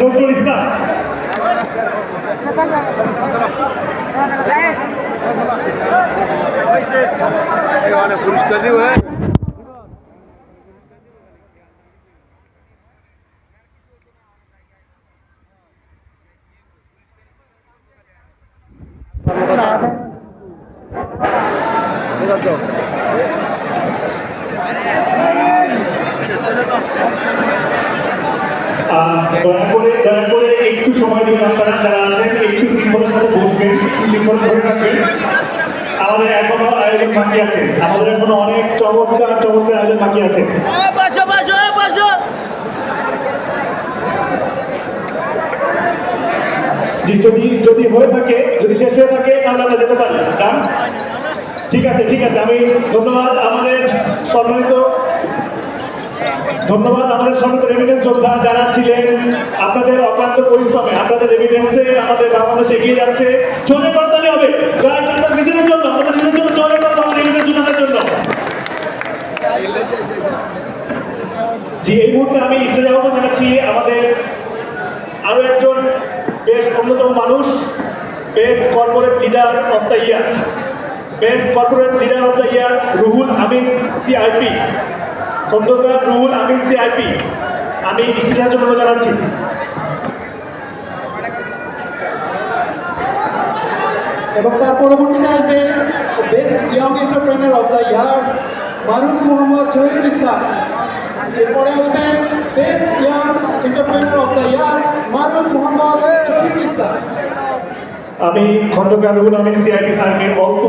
নজরুল ইসলাম। পুরস্কার দিব। দয়া করে একটু সময় দিবেন, আপনারা যারা আছেন একটু শৃঙ্খলার সাথে বসবেন, একটু শৃঙ্খলা ধরে রাখবেন। আমাদের এখনো আয়োজন বাকি আছে, আমাদের এখনো অনেক চমৎকার চমৎকার আয়োজন বাকি আছে। জি, যদি হয়ে থাকে, যদি শেষ হয়ে থাকে তাহলে আমরা যেতে পারি। ঠিক আছে, ঠিক আছে। আমি ধন্যবাদ আমাদের সম্মানিত রেমিটেন্স যোদ্ধা যারা ছিলেন। আপনাদের অক্লান্ত পরিশ্রমে, আপনাদের রেমিটেন্সে আমাদের বাংলাদেশ এগিয়ে যাচ্ছে। জোরে করতালি হবে গাইজ, আমাদের নিজেদের জন্য, আমাদের নিজেদের জন্য জোরে করতে হবে রেমিটেন্স যোদ্ধাদের জন্য। জি, এই মুহূর্তে আমি স্টেজে আহ্বান জানাচ্ছি আমাদের আরো একজন বেশ অন্যতম মানুষ, best corporate leader of the year, best corporate leader of the year Ruhul Amin CIP, Khandakar Ruhul Amin CIP. আমি স্টেজে জন্য জানাচ্ছি। এবং তার পরবর্তীতে আসবে best young entrepreneur of the year Maruf Mohammad Zahirul Islam. এরপরে আসবেন best young entrepreneur of the year Maruf Mohammad Zahirul Islam. আমি খন্দকার রুহুল আমিন সিআইপি স্যারকে অল্প